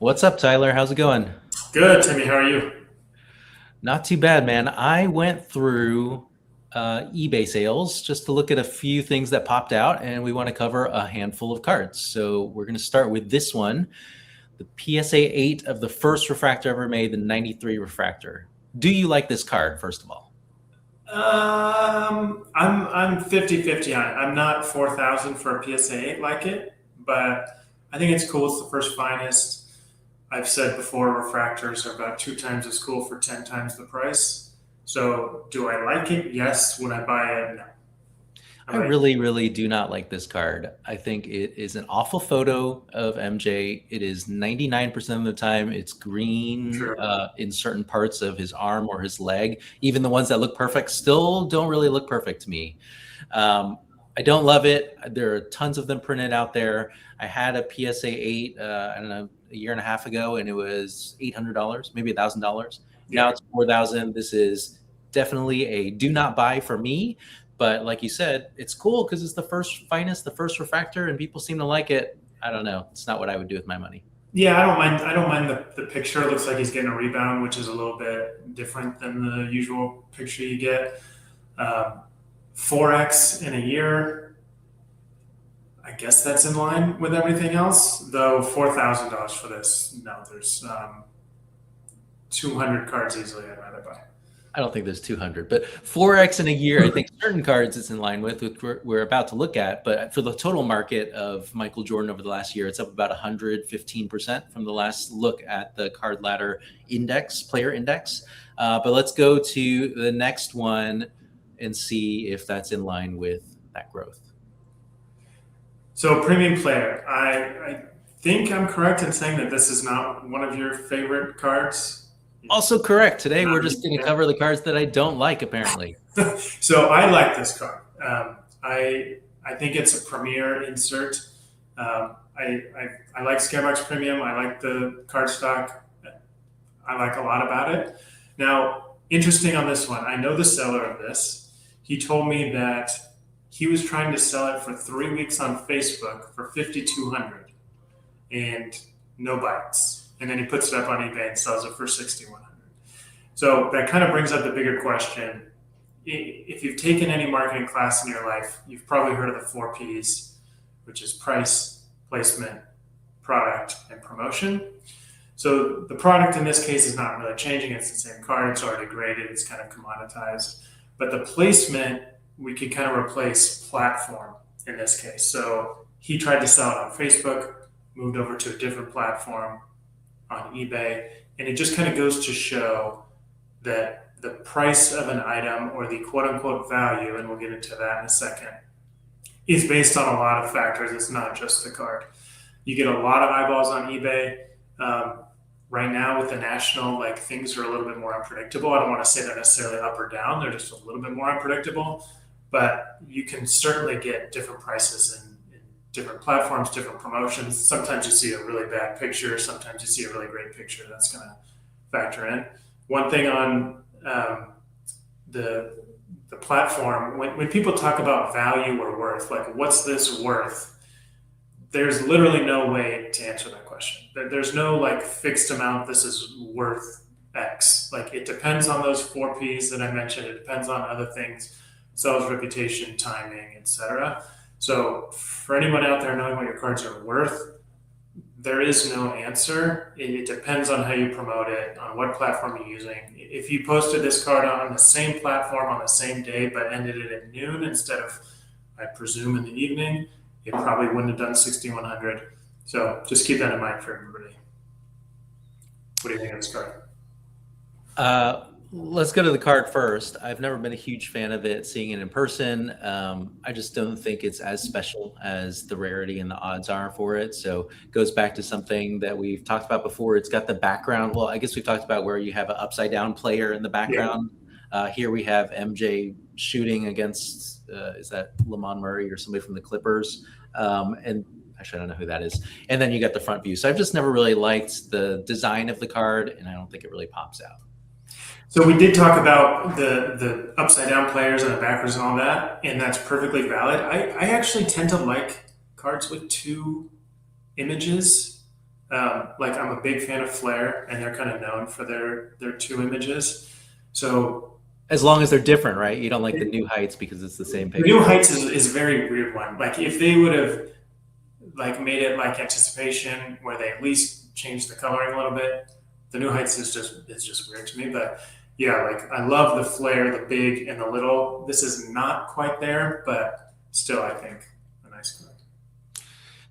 What's up, Tyler? How's it going? Good, Timmy. How are you? Not too bad, man. I went through eBay sales just to look at a few things that popped out, and we want to cover a handful of cards. So we're going to start with this one, the PSA 8 of the first refractor ever made, the 93 refractor. Do you like this card, first of all? I'm 50-50 on it. I'm not 4,000 for a PSA 8 like it, but I think it's cool. It's the first finest. I've said before, refractors are about two times as cool for 10 times the price. So, do I like it? Yes. Would I buy it? No. How I about really, really do not like this card. I think it is an awful photo of MJ. It is 99% of the time it's you? green True. in certain parts of his arm or his leg. Even the ones that look perfect still don't really look perfect to me. Um, I don't love it. There are tons of them printed out there. I had a PSA 8, I don't know, a year and a half ago, and it was $800, maybe $1,000. Now Yeah. it's 4,000. This is definitely a do not buy for me. But like you said, it's cool because it's the first finest, the first refractor, and people seem to like it. I don't know. It's not what I would do with my money. Yeah, I don't mind. I don't mind the picture. It looks like he's getting a rebound, which is a little bit different than the usual picture you get. Um, 4x in a year. I guess that's in line with everything else, though $4,000 for this. No, there's 200 cards easily I'd rather buy. I don't think there's 200, but 4x in a year, I think certain cards it's in line with, which we're about to look at. But for the total market of Michael Jordan over the last year, it's up about 115% from the last look at the card ladder index, player index. But let's go to the next one and see if that's in line with that growth. So, premium player, I think I'm correct in saying that this is not one of your favorite cards. Also correct. Today Not we're a big just going to fan. cover the cards that I don't like, apparently. So I like this card. I think it's a premier insert. I like Skybox Premium. I like the cardstock. I like a lot about it. Now, interesting on this one, I know the seller of this. He told me that he was trying to sell it for 3 weeks on Facebook for 5,200 and no bites. And then he puts it up on eBay and sells it for 6,100. So that kind of brings up the bigger question. If you've taken any marketing class in your life, you've probably heard of the four P's, which is price, placement, product, and promotion. So the product in this case is not really changing. It's the same card. It's already graded. It's kind of commoditized. But the placement, we could kind of replace platform in this case. So he tried to sell it on Facebook, moved over to a different platform on eBay. And it just kind of goes to show that the price of an item or the quote unquote value, and we'll get into that in a second, is based on a lot of factors. It's not just the card. You get a lot of eyeballs on eBay. Right now with the national, like things are a little bit more unpredictable. I don't want to say they're necessarily up or down. They're just a little bit more unpredictable, but you can certainly get different prices in different platforms, different promotions. Sometimes you see a really bad picture. Sometimes you see a really great picture. That's going to factor in. One thing on the the platform, when people talk about value or worth, like what's this worth? There's literally no way to answer that question. There's no like fixed amount. This is worth X. Like it depends on those four P's that I mentioned. It depends on other things, sales reputation, timing, etc. So for anyone out there knowing what your cards are worth, there is no answer. It depends on how you promote it, on what platform you're using. If you posted this card on the same platform on the same day, but ended it at noon instead of, I presume, in the evening, it probably wouldn't have done 6,100. So just keep that in mind for everybody. What do you think of this card? Let's go to the card first. I've never been a huge fan of it, seeing it in person. I just don't think it's as special as the rarity and the odds are for it. So it goes back to something that we've talked about before. It's got the background. Well, I guess we've talked about where you have an upside down player in the Yeah. background. Here we have MJ shooting against, is that Lamont Murray or somebody from the Clippers? And actually, I don't know who that is. And then you got the front view. So I've just never really liked the design of the card, and I don't think it really pops out. So we did talk about the upside down players and the backers and all that, and that's perfectly valid. I actually tend to like cards with two images. Like I'm a big fan of Flair, and they're kind of known for their two images. So As long as they're different, right? You don't like the New Heights because it's the same the New picture. Heights is a very weird one. Like if they would have like made it like Anticipation, where they at least changed the coloring a little bit, the New Heights is just weird to me. But yeah, like I love the flare, the big and the little. This is not quite there, but still, I think a nice card.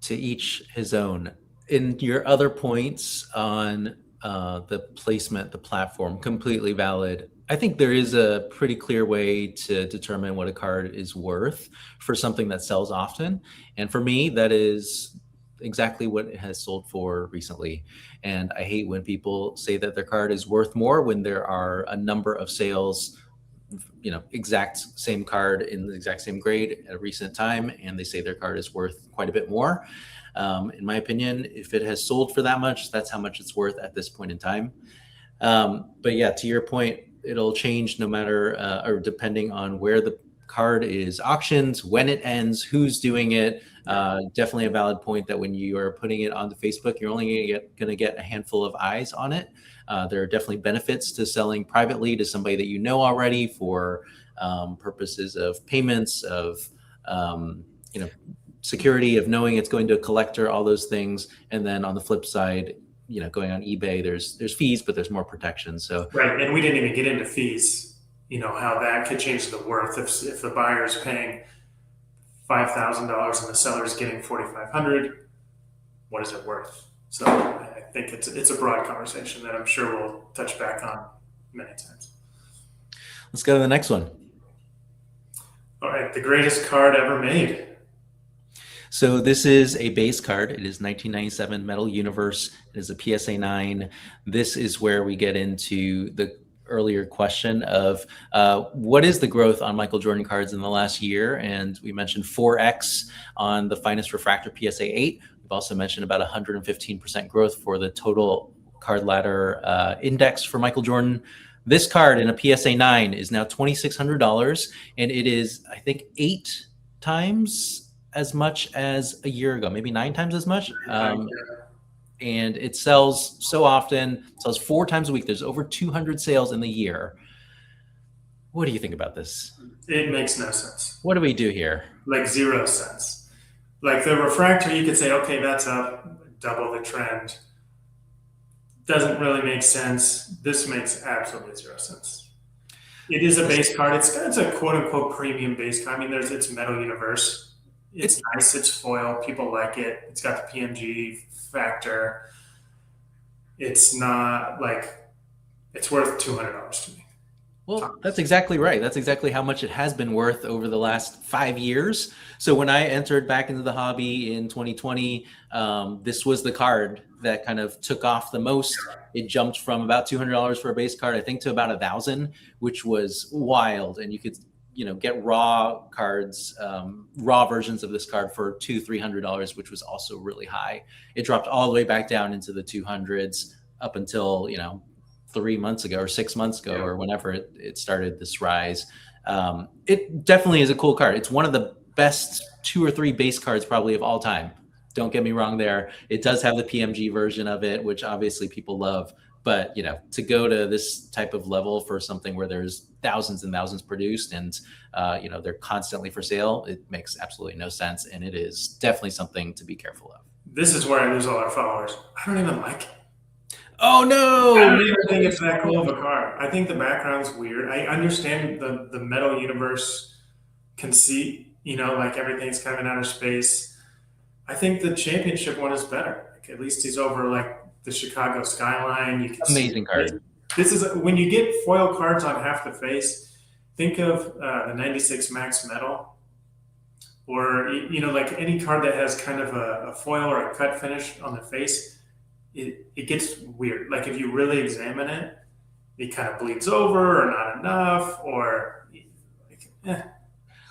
To each his own. In your other points on the placement, the platform, completely valid. I think there is a pretty clear way to determine what a card is worth for something that sells often. And for me, that is exactly what it has sold for recently. And I hate when people say that their card is worth more when there are a number of sales, exact same card in the exact same grade at a recent time, and they say their card is worth quite a bit more. In my opinion, if it has sold for that much, that's how much it's worth at this point in time. But yeah, to your point, it'll change no matter or depending on where the card is auctioned, when it ends, who's doing it. Definitely a valid point that when you are putting it onto Facebook, you're only going to get a handful of eyes on it. There are definitely benefits to selling privately to somebody that you know already for purposes of payments, of security, of knowing it's going to a collector, all those things. And then on the flip side, going on eBay, there's fees, but there's more protection. So right, and we didn't even get into fees. How that could change the worth if the buyer is paying $5,000 and the seller is getting $4,500. What is it worth? So I think it's a broad conversation that I'm sure we'll touch back on many times. Let's go to the next one. All right, the greatest card ever made. So this is a base card. It is 1997 Metal Universe. It is a PSA 9. This is where we get into the earlier question of what is the growth on Michael Jordan cards in the last year? And we mentioned 4X on the Finest Refractor PSA 8. We've also mentioned about 115% growth for the total card ladder index for Michael Jordan. This card in a PSA 9 is now $2,600, and it is, I think, 8 times as much as a year ago, maybe 9 times as much. And it sells so often, sells 4 times a week. There's over 200 sales in the year. What do you think about this? It makes no sense. What do we do here? Like 0 cents. Like the refractor, you could say, okay, that's up, double the trend. Doesn't really make sense. This makes absolutely 0 sense. It is a base card. It's a quote unquote premium base card. I mean, it's Metal Universe. It's nice. It's foil. People like it. It's got the PMG factor. It's not like it's worth $200 to me. Well, that's exactly right. That's exactly how much it has been worth over the last 5 years. So when I entered back into the hobby in 2020, this was the card that kind of took off the most. It jumped from about $200 for a base card, I think, to about $1,000, which was wild. And you could get raw cards, raw versions of this card for $200-$300, which was also really high. It dropped all the way back down into the 200s up until 3 months ago or 6 months ago, or whenever it started this rise. It definitely is a cool card. It's one of the best 2 or 3 base cards probably of all time. Don't get me wrong there. It does have the PMG version of it, which obviously people love. But to go to this type of level for something where there's thousands and thousands produced and they're constantly for sale, it makes absolutely no sense, and it is definitely something to be careful of. This is where I lose all our followers. I don't even like it. Oh no! I don't even think it's that cool of a card. I think the background's weird. I understand the Metal Universe conceit. Like everything's kind of in outer space. I think the championship one is better. Like at least he's over like the Chicago skyline. You can amazing card. This is when you get foil cards on half the face. Think of the 96 Max Metal, or like any card that has kind of a foil or a cut finish on the face. It gets weird. Like if you really examine it, it kind of bleeds over, or not enough, or like,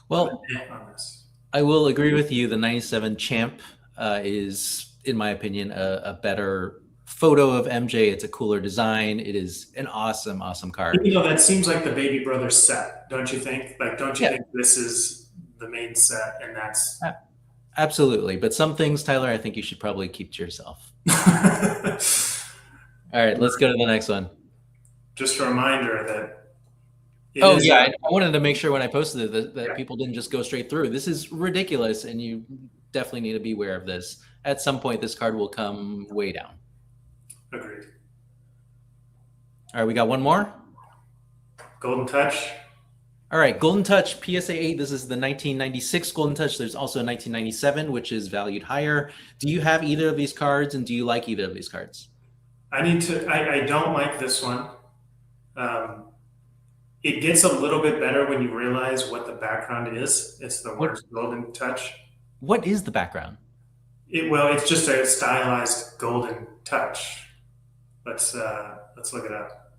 Well, on this. I will agree with you. The 97 Champ is, in my opinion, a better photo of MJ. It's a cooler design. It is an awesome, awesome card. That seems like the Baby Brothers set, don't you think? Like, don't you think this is the main set, and that's Absolutely. But some things, Tyler, I think you should probably keep to yourself. All right, let's go to the next one. Just a reminder that Oh yeah, I wanted to make sure when I posted it that Yeah. people didn't just go straight through. This is ridiculous, and you definitely need to be aware of this. At some point, this card will come way down. Agreed. All right, we got one more. Golden Touch. All right, Golden Touch PSA 8. This is the 1996 Golden Touch. There's also a 1997, which is valued higher. Do you have either of these cards, and do you like either of these cards? I don't like this one. It gets a little bit better when you realize what the background is. It's the words Golden Touch. What is the background? It's just a stylized golden touch. Let's look it up.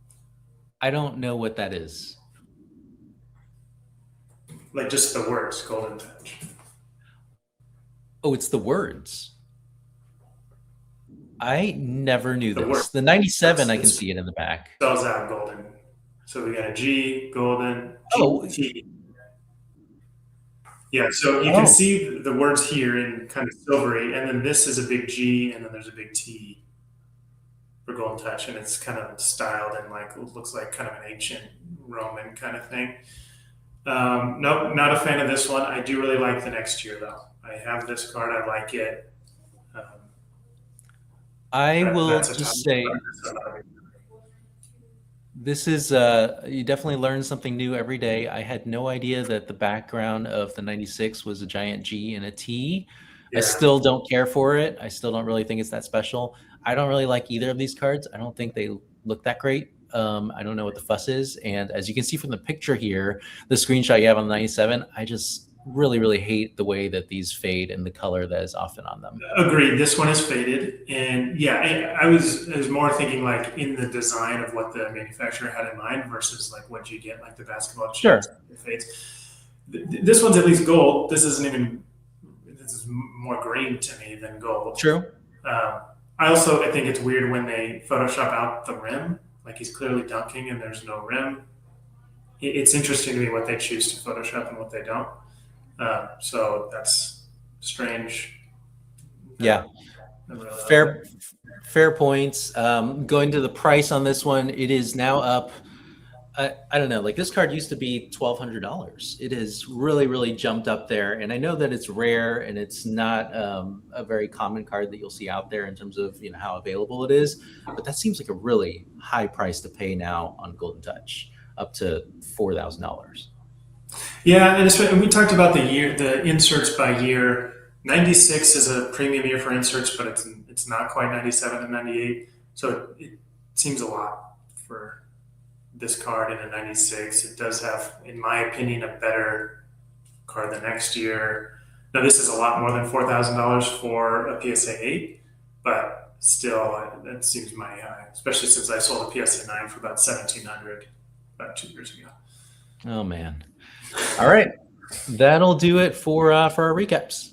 I don't know what that is. Like just the words Golden Touch. Oh, it's the words. I never knew The this. word. The 97, I can It's- see it in the back. Spells out golden. So we got a G, golden, Oh. T. Yeah, so you can see the words here in kind of silvery, and then this is a big G, and then there's a big T for Golden Touch, and it's kind of styled and like looks like kind of an ancient Roman kind of thing. Nope, not a fan of this one. I do really like the next year though. I have this card. I like it. I will That's a just top say card. this is you definitely learn something new every day. I had no idea that the background of the 96 was a giant G and a T. Yeah. I still don't care for it. I still don't really think it's that special. I don't really like either of these cards. I don't think they look that great. I don't know what the fuss is. And as you can see from the picture here, the screenshot you have on the 97, I just really, really hate the way that these fade and the color that is often on them. Agreed. This one is faded, and yeah, I was more thinking like in the design of what the manufacturer had in mind versus like what you get like the basketball. Sure. It fades. This one's at least gold. This isn't even. This is more green to me than gold. True. I think it's weird when they Photoshop out the rim. Like he's clearly dunking and there's no rim. It's interesting to me what they choose to Photoshop and what they don't. So that's strange. Yeah. Fair points. Going to the price on this one, it is now up. I don't know. Like this card used to be $1,200. It has really, really jumped up there. And I know that it's rare and it's not a very common card that you'll see out there in terms of how available it is. But that seems like a really high price to pay now on Golden Touch, up to $4,000. Yeah, and we talked about the inserts by year. 96 is a premium year for inserts, but it's not quite 97 and 98. So it seems a lot for this card in a 96. It does have, in my opinion, a better card the next year. Now, this is a lot more than $4,000 for a PSA 8, but still, that seems mighty high, especially since I sold a PSA 9 for about $1,700 about 2 years ago. Oh, man. All right. That'll do it for our recaps.